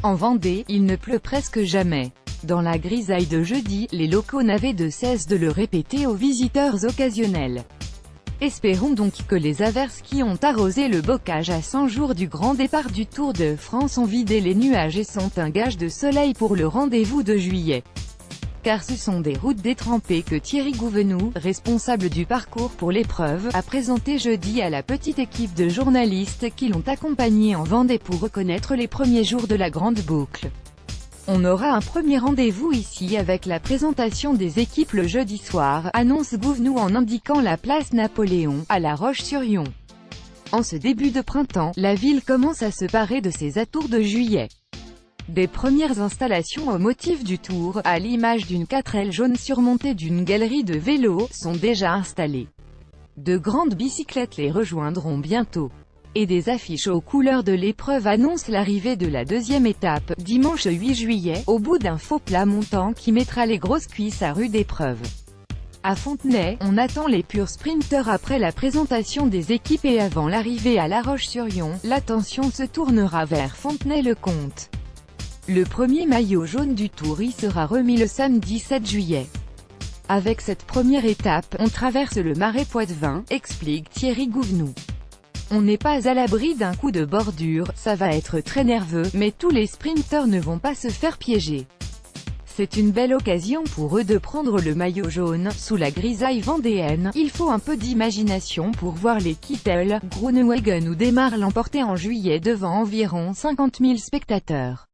En Vendée, il ne pleut presque jamais. Dans la grisaille de jeudi, les locaux n'avaient de cesse de le répéter aux visiteurs occasionnels. Espérons donc que les averses qui ont arrosé le bocage à 100 jours du grand départ du Tour de France ont vidé les nuages et sont un gage de soleil pour le rendez-vous de juillet. Car ce sont des routes détrempées que Thierry Gouvenou, responsable du parcours pour l'épreuve, a présenté jeudi à la petite équipe de journalistes qui l'ont accompagné en Vendée pour reconnaître les premiers jours de la grande boucle. On aura un premier rendez-vous ici avec la présentation des équipes le jeudi soir, annonce Gouvenou en indiquant la place Napoléon, à La Roche-sur-Yon. En ce début de printemps, la ville commence à se parer de ses atours de juillet. Des premières installations au motif du Tour, à l'image d'une 4L jaune surmontée d'une galerie de vélos, sont déjà installées. De grandes bicyclettes les rejoindront bientôt. Et des affiches aux couleurs de l'épreuve annoncent l'arrivée de la deuxième étape, dimanche 8 juillet, au bout d'un faux plat montant qui mettra les grosses cuisses à rude épreuve. À Fontenay, on attend les purs sprinteurs après la présentation des équipes et avant l'arrivée à La Roche-sur-Yon, l'attention se tournera vers Fontenay-le-Comte. Le premier maillot jaune du Tour y sera remis le samedi 7 juillet. Avec cette première étape, on traverse le Marais Poitevin, explique Thierry Gouvenou. On n'est pas à l'abri d'un coup de bordure, ça va être très nerveux, mais tous les sprinteurs ne vont pas se faire piéger. C'est une belle occasion pour eux de prendre le maillot jaune. Sous la grisaille vendéenne, il faut un peu d'imagination pour voir les Kittel, Groenewegen ou Démarre l'emporter en juillet devant environ 50 000 spectateurs.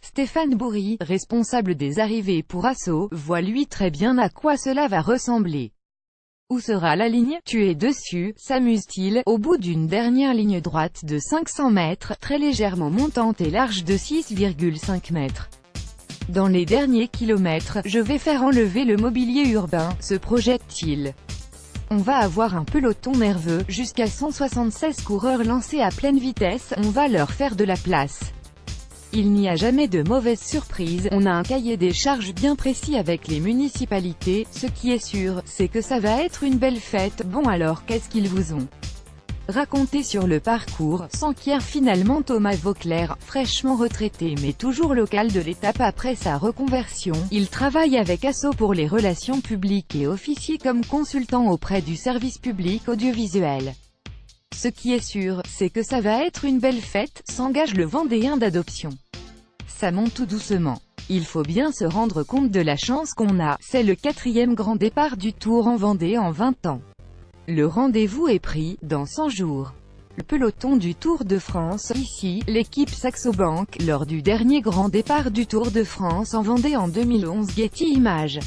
Stéphane Bourry, responsable des arrivées pour Asso, voit lui très bien à quoi cela va ressembler. Où sera la ligne? Tu es dessus, s'amuse-t-il, au bout d'une dernière ligne droite de 500 mètres, très légèrement montante et large de 6,5 mètres. Dans les derniers kilomètres, je vais faire enlever le mobilier urbain, se projette-t-il. On va avoir un peloton nerveux, jusqu'à 176 coureurs lancés à pleine vitesse, on va leur faire de la place. Il n'y a jamais de mauvaise surprise, on a un cahier des charges bien précis avec les municipalités, ce qui est sûr, c'est que ça va être une belle fête. Bon alors qu'est-ce qu'ils vous ont raconté sur le parcours? S'enquiert finalement Thomas Vauclair, fraîchement retraité mais toujours local de l'étape après sa reconversion. Il travaille avec Asso pour les relations publiques et officie comme consultant auprès du service public audiovisuel. Ce qui est sûr, c'est que ça va être une belle fête, s'engage le Vendéen d'adoption. Ça monte tout doucement. Il faut bien se rendre compte de la chance qu'on a, c'est le 4e grand départ du Tour en Vendée en 20 ans. Le rendez-vous est pris, dans 100 jours. Le peloton du Tour de France, ici, l'équipe Saxo Bank, lors du dernier grand départ du Tour de France en Vendée en 2011. Getty Images.